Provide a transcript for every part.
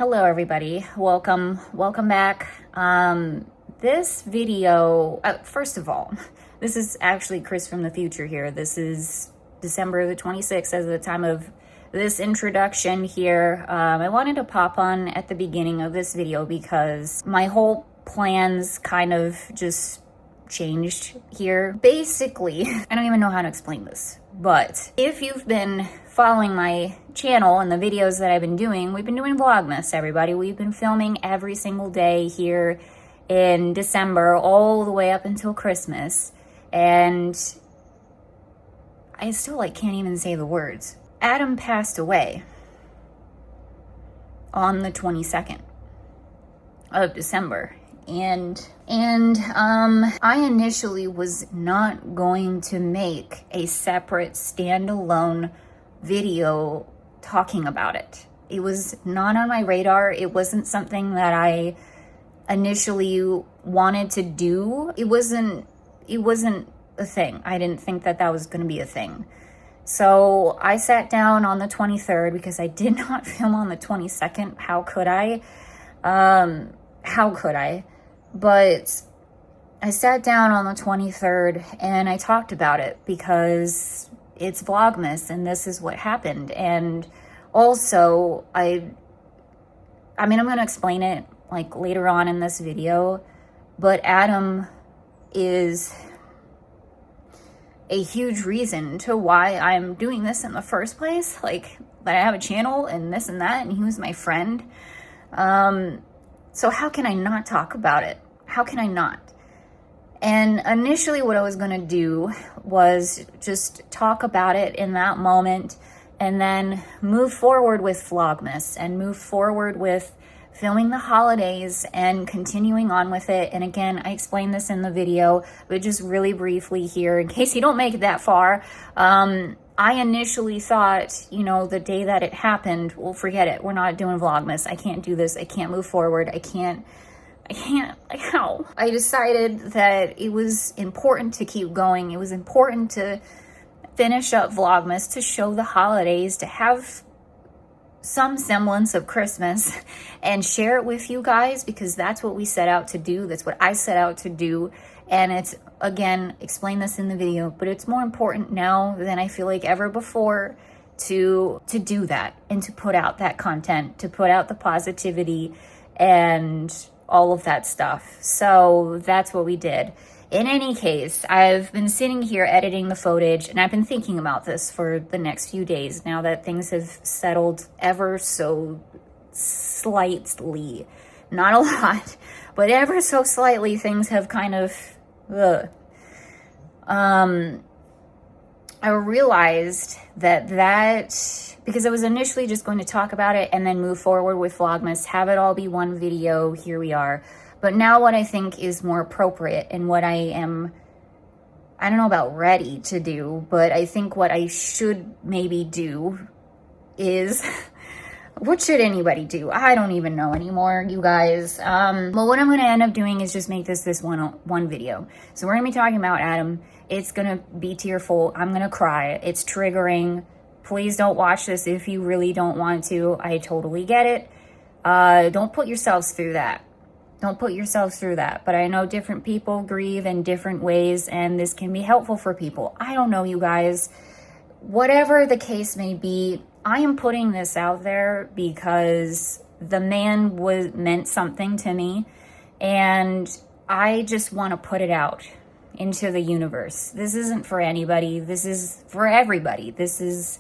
Hello everybody, welcome back. This video, first of all, this is actually Chris from the future here. This is December the 26th as the time of this introduction here. I wanted to pop on at the beginning of this video because my whole plans kind of just changed here. Basically, I don't even know how to explain this, but if you've been following my channel and the videos that I've been doing, we've been doing Vlogmas, everybody. We've been filming every single day here in December, all the way up until Christmas. And I still can't even say the words. Adam passed away on the 22nd of December. And I initially was not going to make a separate standalone video talking about it. It was not on my radar. It wasn't something that I initially wanted to do. It wasn't a thing. I didn't think that was going to be a thing. So I sat down on the 23rd because I did not film on the 22nd. How could I? But I sat down on the 23rd and I talked about it because it's Vlogmas and this is what happened. And also, I'm going to explain it later on in this video, but Adam is a huge reason to why I'm doing this in the first place. That I have a channel and this and that, and he was my friend. So how can I not talk about it? How can I not? And initially what I was going to do was just talk about it in that moment and then move forward with Vlogmas and move forward with filming the holidays and continuing on with it. And again, I explained this in the video, but just really briefly here, in case you don't make it that far, I initially thought, the day that it happened, well, forget it. We're not doing Vlogmas. I can't do this. I can't move forward. I can't, how? I decided that it was important to keep going. It was important to finish up Vlogmas, to show the holidays, to have some semblance of Christmas and share it with you guys, because that's what we set out to do. That's what I set out to do. And it's, again, explain this in the video, but it's more important now than I feel like ever before to do that and to put out that content, to put out the positivity and all of that stuff. So that's what we did. In any case, I've been sitting here editing the footage and I've been thinking about this for the next few days now that things have settled ever so slightly. Not a lot, but ever so slightly things have kind of I realized that because I was initially just going to talk about it and then move forward with Vlogmas, have it all be one video, here we are. But now what I think is more appropriate and what I don't know about ready to do, but I think what I should maybe do is, what should anybody do? I don't even know anymore, you guys. Well, what I'm going to end up doing is just make this one video. So we're going to be talking about Adam. It's going to be tearful. I'm going to cry. It's triggering. Please don't watch this if you really don't want to. I totally get it. Don't put yourselves through that. Don't put yourselves through that. But I know different people grieve in different ways, and this can be helpful for people. I don't know, you guys. Whatever the case may be, I am putting this out there because the man meant something to me, and I just want to put it out into the universe. This isn't for anybody. This is for everybody. This is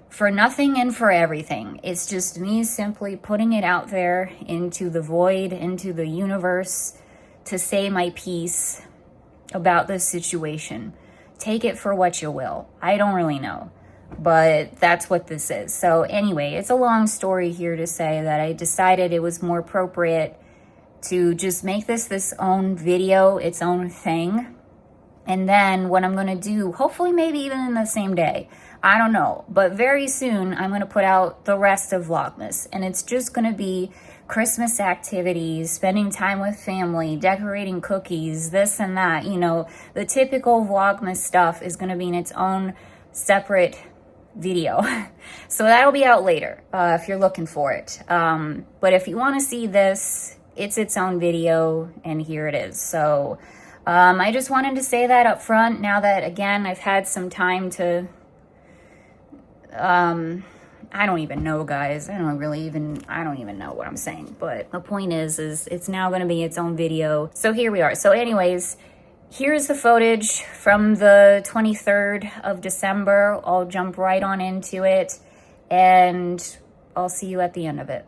for nothing and for everything. It's just me simply putting it out there into the void, into the universe, to say my piece about this situation. Take it for what you will. I don't really know, but that's what this is. So anyway, it's a long story here to say that I decided it was more appropriate to just make this own video, its own thing. And then what I'm going to do, hopefully maybe even in the same day, I don't know, but very soon I'm going to put out the rest of Vlogmas, and it's just going to be Christmas activities, spending time with family, decorating cookies, this and that. The typical Vlogmas stuff is going to be in its own separate video. So that'll be out later if you're looking for it. But if you want to see this, it's its own video, and here it is. So I just wanted to say that up front now that, again, I've had some time to, I don't even know, guys. I don't even know what I'm saying. But the point is it's now going to be its own video. So here we are. So anyways, here's the footage from the 23rd of December. I'll jump right on into it, and I'll see you at the end of it.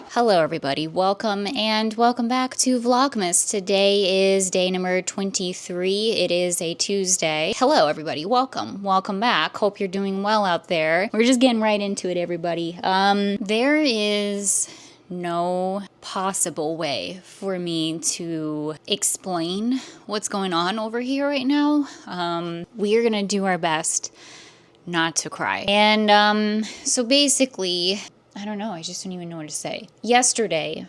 Hello everybody, welcome back to Vlogmas. Today is day number 23. It is a Tuesday. Hello everybody, welcome back. Hope you're doing well out there. We're just getting right into it, everybody. There is no possible way for me to explain what's going on over here right now. We are gonna do our best not to cry. And so basically, I don't know, I just don't even know what to say. Yesterday,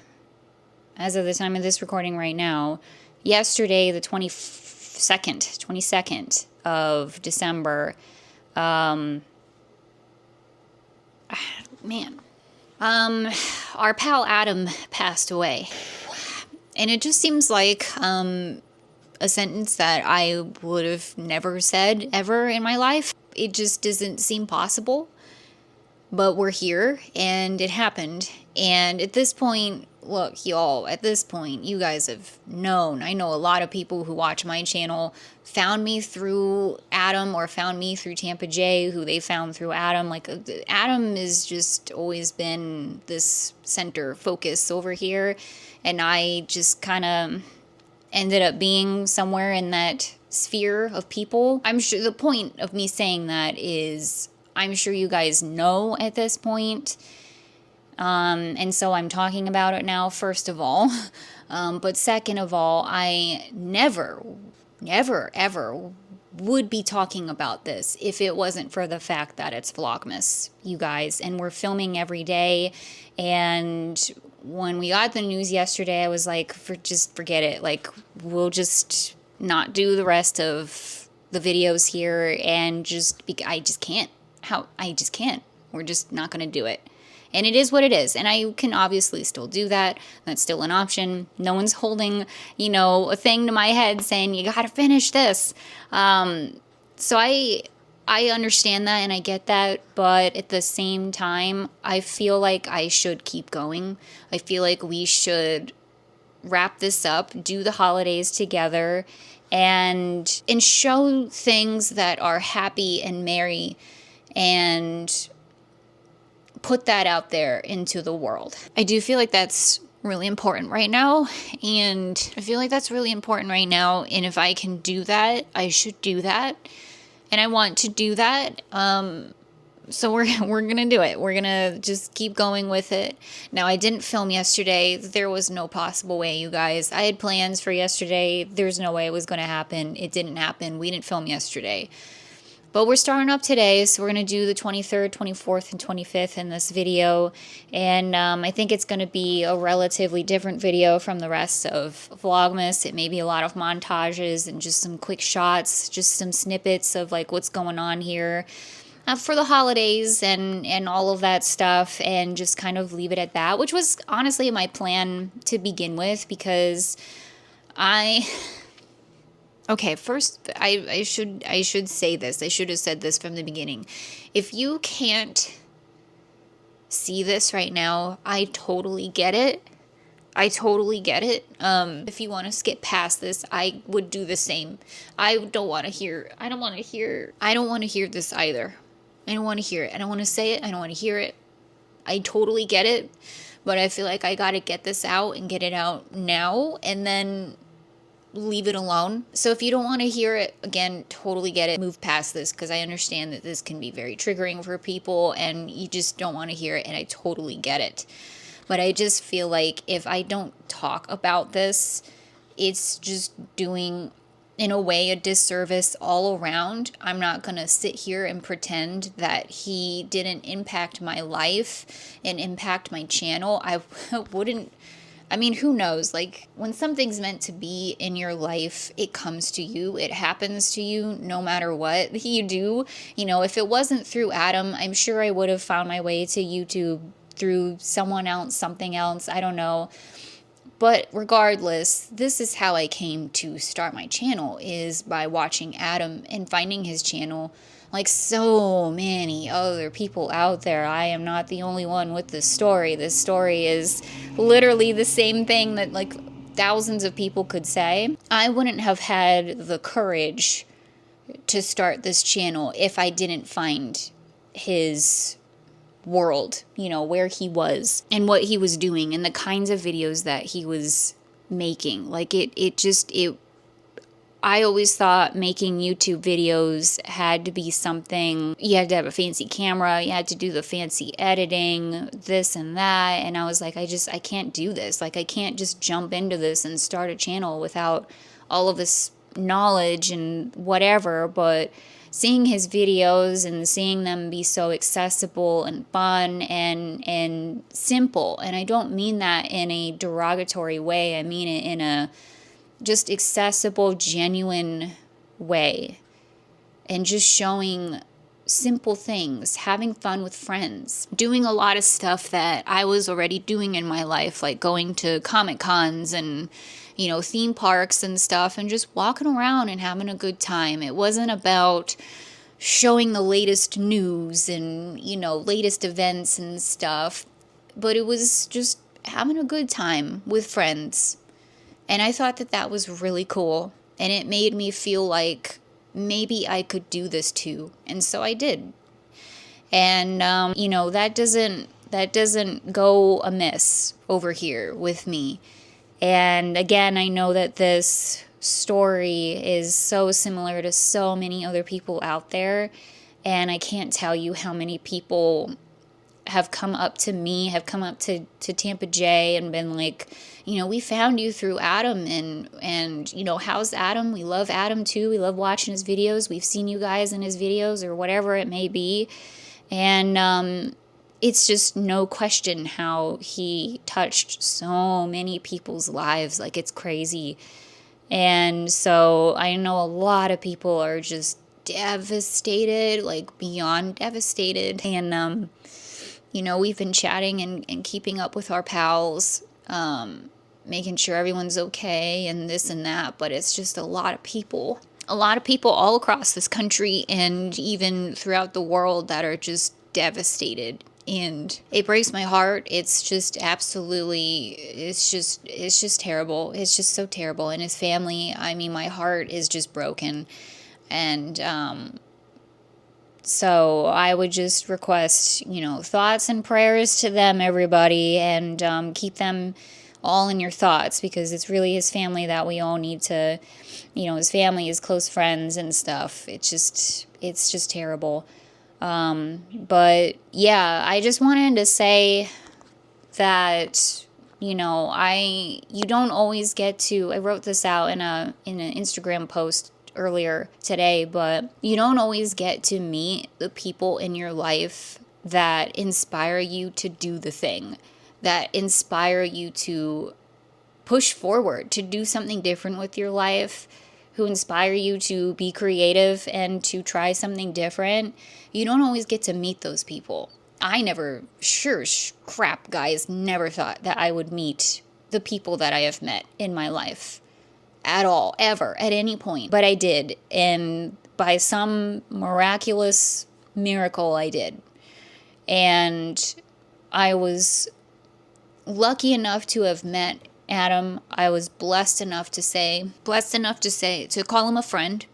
as of the time of this recording right now, yesterday, the 22nd of December, our pal Adam passed away. And it just seems like a sentence that I would have never said ever in my life. It just doesn't seem possible. But we're here, and it happened. And at this point, look, y'all, at this point, you guys have known. I know a lot of people who watch my channel found me through Adam or found me through Tampa J, who they found through Adam. Like, Adam has just always been this center focus over here. And I just kind of ended up being somewhere in that sphere of people. I'm sure the point of me saying that is, I'm sure you guys know at this point. And so I'm talking about it now, first of all. But second of all, I never, ever would be talking about this if it wasn't for the fact that it's Vlogmas, you guys. And we're filming every day. And when we got the news yesterday, I was like, just forget it. Like, we'll just not do the rest of the videos here. And I just can't. I just can't. We're just not going to do it. And it is what it is. And I can obviously still do that. That's still an option. No one's holding, a thing to my head saying, you got to finish this. So I understand that and I get that. But at the same time, I feel like I should keep going. I feel like we should wrap this up, do the holidays together, and show things that are happy and merry, and put that out there into the world. I do feel like that's really important right now, and if I can do that, I should do that, and I want to do that. So we're gonna do it. We're gonna just keep going with it. Now, I didn't film yesterday. There was no possible way, you guys. I had plans for yesterday. There's no way it was gonna happen. It didn't happen. We didn't film yesterday. But we're starting up today, so we're going to do the 23rd, 24th, and 25th in this video. And I think it's going to be a relatively different video from the rest of Vlogmas. It may be a lot of montages and just some quick shots, just some snippets of like what's going on here for the holidays and all of that stuff, and just kind of leave it at that, which was honestly my plan to begin with, because okay, first, I should say this. I should have said this from the beginning. If you can't see this right now, I totally get it. If you want to skip past this, I would do the same. I don't want to hear this either. I don't want to hear it. I don't want to say it. I don't want to hear it. I totally get it. But I feel like I got to get this out and get it out now, and then leave it alone. So if you don't want to hear it, again, totally get it. Move past this, because I understand that this can be very triggering for people and you just don't want to hear it, and I totally get it. But I just feel like if I don't talk about this, it's just doing, in a way, a disservice all around. I'm not going to sit here and pretend that he didn't impact my life and impact my channel. I wouldn't I mean, who knows? Like, when something's meant to be in your life, it comes to you, it happens to you, no matter what you do. You know, if it wasn't through Adam, I'm sure I would have found my way to YouTube through someone else, something else, I don't know. But regardless, this is how I came to start my channel, is by watching Adam and finding his channel. Like so many other people out there, I am not the only one with this story. This story is literally the same thing that like thousands of people could say. I wouldn't have had the courage to start this channel if I didn't find his world, you know, where he was and what he was doing and the kinds of videos that he was making. Like I always thought making YouTube videos had to be something, you had to have a fancy camera, you had to do the fancy editing, this and that. And I was like, I can't do this. Like, I can't just jump into this and start a channel without all of this knowledge and whatever. But seeing his videos and seeing them be so accessible and fun and simple, and I don't mean that in a derogatory way, I mean it in a just accessible, genuine way, and just showing simple things, having fun with friends, doing a lot of stuff that I was already doing in my life, like going to Comic Cons and, you know, theme parks and stuff, and just walking around and having a good time. It wasn't about showing the latest news and, you know, latest events and stuff, but it was just having a good time with friends. And I thought that that was really cool, and it made me feel like maybe I could do this too. And so I did. And, you know, that doesn't go amiss over here with me. And again, I know that this story is so similar to so many other people out there. And I can't tell you how many people have come up to me, have come up to Tampa J and been like, you know, we found you through Adam, and you know, how's Adam? We love Adam too. We love watching his videos. We've seen you guys in his videos, or whatever it may be. And it's just no question how he touched so many people's lives. Like, it's crazy. And so I know a lot of people are just devastated, like beyond devastated. And you know, we've been chatting and keeping up with our pals, making sure everyone's okay and this and that, but it's just a lot of people all across this country and even throughout the world that are just devastated. And it breaks my heart. It's just absolutely, it's just terrible. It's just so terrible. And his family, I mean, my heart is just broken. And, so I would just request, you know, thoughts and prayers to them, everybody, and keep them all in your thoughts, because it's really his family that we all need to, you know, his family, his close friends and stuff. It's just terrible. But yeah, I just wanted to say that, you know, you don't always get to, I wrote this out in an Instagram post earlier today, but you don't always get to meet the people in your life that inspire you to do the thing, that inspire you to push forward, to do something different with your life, who inspire you to be creative and to try something different. You don't always get to meet those people. I never, crap, guys, never thought that I would meet the people that I have met in my life. At all, ever, at any point. But I did, and by some miraculous miracle, I did. And I was lucky enough to have met Adam. I was blessed enough to call him a friend,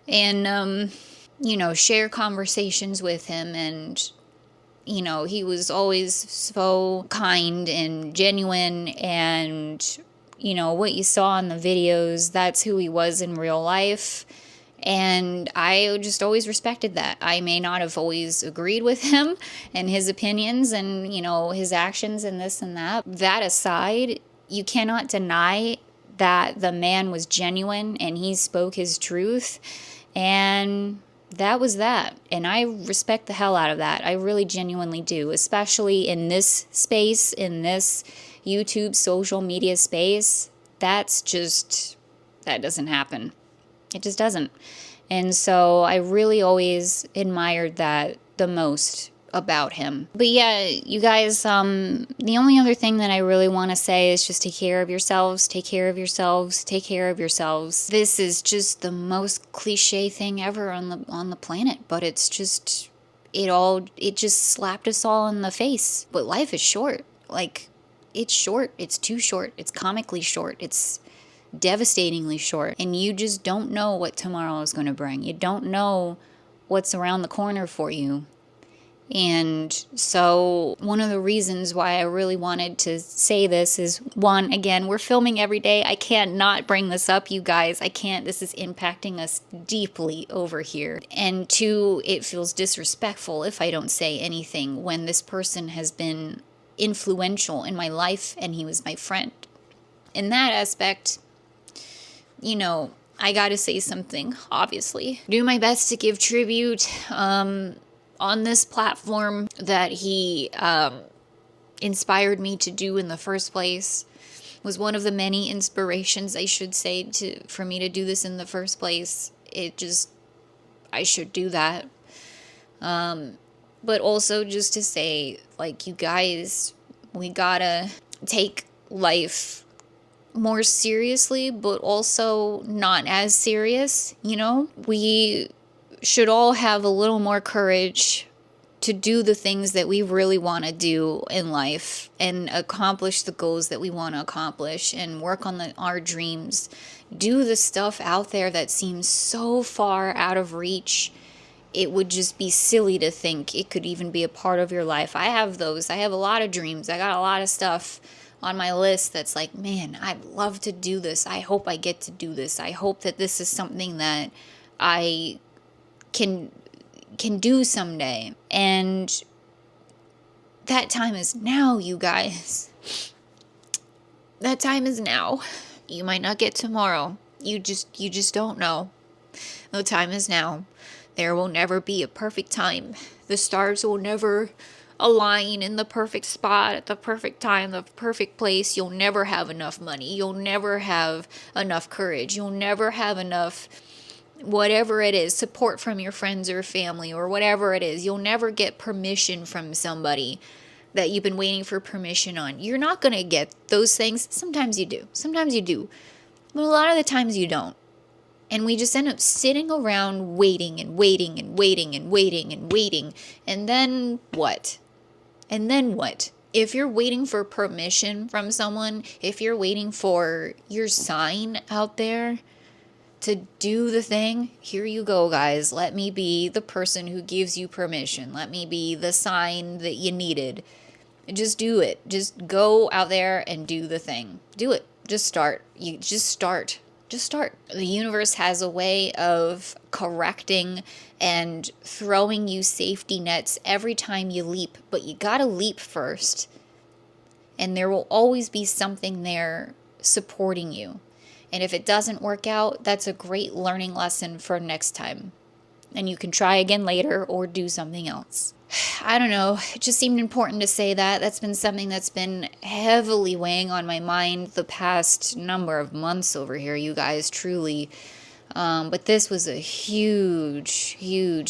and, you know, share conversations with him. And, you know, he was always so kind and genuine, and you know, what you saw in the videos, that's who he was in real life. And I just always respected that. I may not have always agreed with him and his opinions and, you know, his actions and this and that. That aside, you cannot deny that the man was genuine and he spoke his truth. And that was that. And I respect the hell out of that. I really genuinely do, especially in this space, in this YouTube social media space. That doesn't happen. It just doesn't. And so I really always admired that the most about him. But yeah, you guys, the only other thing that I really want to say is just take care of yourselves, take care of yourselves, take care of yourselves. This is just the most cliche thing ever on the planet, but it's just it just slapped us all in the face. But life is short. Like, it's short. It's too short. It's comically short. It's devastatingly short. And you just don't know what tomorrow is going to bring. You don't know what's around the corner for you. And so one of the reasons why I really wanted to say this is, one, again, we're filming every day. I can't not bring this up, you guys. I can't. This is impacting us deeply over here. And two, it feels disrespectful if I don't say anything when this person has been influential in my life and he was my friend. In that aspect, you know, I gotta say something, obviously. Do my best to give tribute, on this platform that he inspired me to do in the first place. Was one of the many inspirations, I should say, for me to do this in the first place. I should do that. But also just to say, like, you guys, we gotta take life more seriously, but also not as serious, you know? We should all have a little more courage to do the things that we really want to do in life and accomplish the goals that we want to accomplish and work on our dreams. Do the stuff out there that seems so far out of reach. It would just be silly to think it could even be a part of your life. I have those. I have a lot of dreams. I got a lot of stuff on my list that's like, man, I'd love to do this. I hope I get to do this. I hope that this is something that I can do someday. And that time is now, you guys. That time is now. You might not get tomorrow. You just don't know. The time is now. There will never be a perfect time. The stars will never align in the perfect spot at the perfect time, the perfect place. You'll never have enough money. You'll never have enough courage. You'll never have enough whatever it is, support from your friends or family or whatever it is. You'll never get permission from somebody that you've been waiting for permission on. You're not going to get those things. Sometimes you do. Sometimes you do. But a lot of the times you don't. And we just end up sitting around waiting and waiting and waiting and waiting and waiting. And then what? And then what? If you're waiting for permission from someone, if you're waiting for your sign out there to do the thing, here you go, guys. Let me be the person who gives you permission. Let me be the sign that you needed. Just do it. Just go out there and do the thing. Do it. Just start. Just start. The universe has a way of correcting and throwing you safety nets every time you leap, but you gotta leap first. And there will always be something there supporting you. And if it doesn't work out, that's a great learning lesson for next time. And you can try again later or do something else. I don't know. It just seemed important to say that. That's been something that's been heavily weighing on my mind the past number of months over here, you guys, truly. But this was a huge,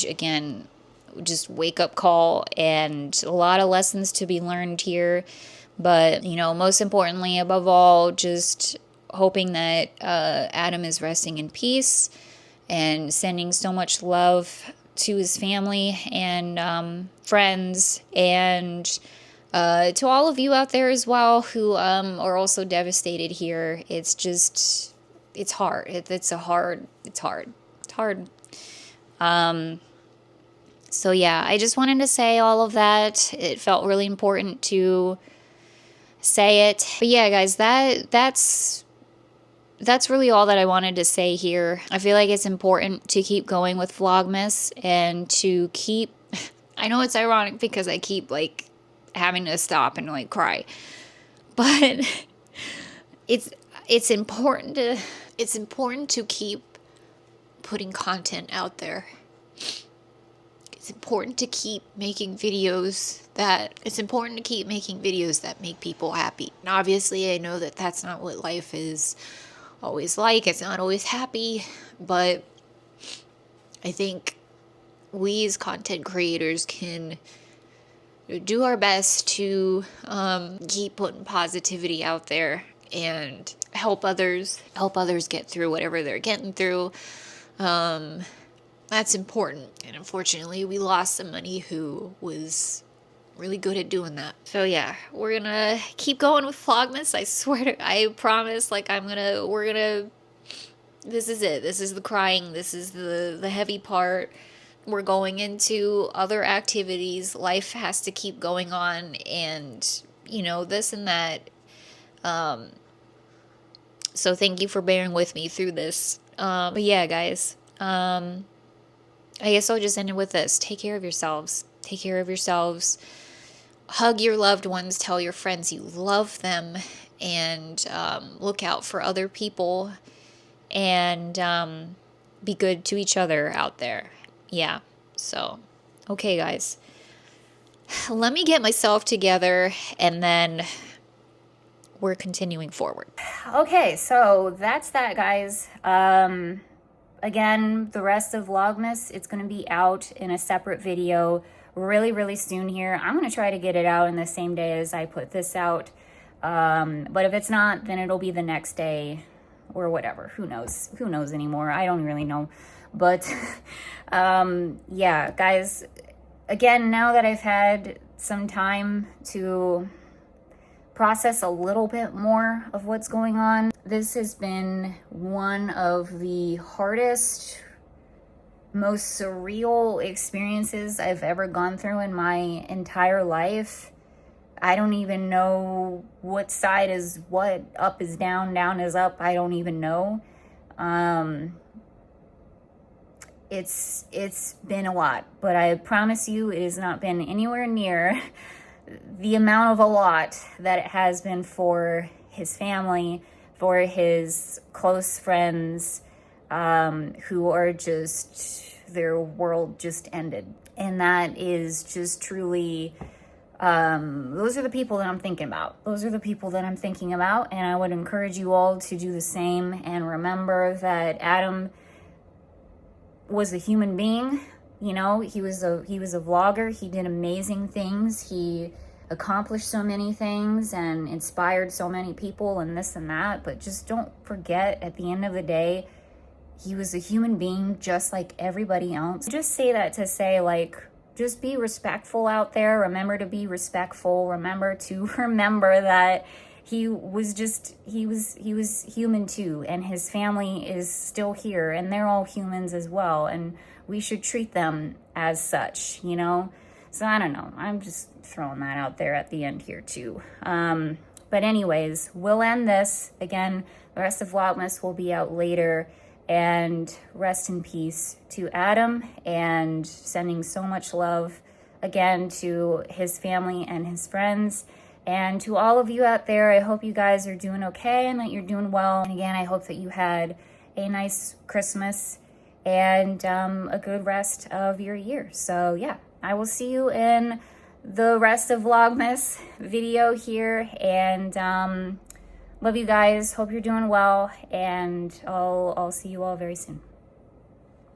again, just wake-up call and a lot of lessons to be learned here. But, you know, most importantly, above all, just hoping that Adam is resting in peace and sending so much love to his family and friends, and to all of you out there as well who are also devastated here. It's just, it's hard. It's hard. So yeah, I just wanted to say all of that. It felt really important to say it. But yeah, guys, that's really all that I wanted to say here. I feel like it's important to keep going with Vlogmas and to keep, I know it's ironic because I keep like having to stop and like cry, but it's important to keep putting content out there. it's important to keep making videos that make people happy. And obviously I know that that's not what life is always like. It's not always happy, but I think we as content creators can do our best to keep putting positivity out there and help others get through whatever they're getting through. That's important. And unfortunately, we lost somebody who was really good at doing that. So yeah, we're gonna keep going with Vlogmas. I promise, like this is it. This is the crying. This is the heavy part. We're going into other activities. Life has to keep going on, and this and that. So thank you for bearing with me through this. But yeah, guys, I guess I'll just end it with this. Take care of yourselves. Take care of yourselves. Hug your loved ones. Tell your friends you love them, and look out for other people, and be good to each other out there. Yeah. So, okay, guys. Let me get myself together, and then we're continuing forward. Okay, so that's that, guys. Again, the rest of Vlogmas, it's going to be out in a separate video really, really soon here. I'm going to try to get it out in the same day as I put this out. But if it's not, then it'll be the next day or whatever. Who knows? Who knows anymore? I don't really know. But yeah, guys, again, now that I've had some time to process a little bit more of what's going on, this has been one of the hardest, most surreal experiences I've ever gone through in my entire life. I don't even know what side is what, up is down, down is up. I don't even know. It's been a lot, but I promise you it has not been anywhere near the amount of a lot that it has been for his family, for his close friends, who are just, their world just ended. And that is just truly, those are the people that I'm thinking about. Those are the people that I'm thinking about. And I would encourage you all to do the same and remember that Adam was a human being. You know, he was a vlogger. He did amazing things. He accomplished so many things and inspired so many people and this and that. But just don't forget, at the end of the day, he was a human being just like everybody else. Just say that to say, like, just be respectful out there. Remember to be respectful. Remember that he was human too, and his family is still here, and they're all humans as well, and we should treat them as such, you know? So I don't know, I'm just throwing that out there at the end here too. But anyways, we'll end this. Again, the rest of Vlogmas will be out later, and rest in peace to Adam, and sending so much love again to his family and his friends. And to all of you out there, I hope you guys are doing okay and that you're doing well. And again, I hope that you had a nice Christmas and a good rest of your year. So yeah, I will see you in the rest of Vlogmas video here. And love you guys. Hope you're doing well. And I'll see you all very soon.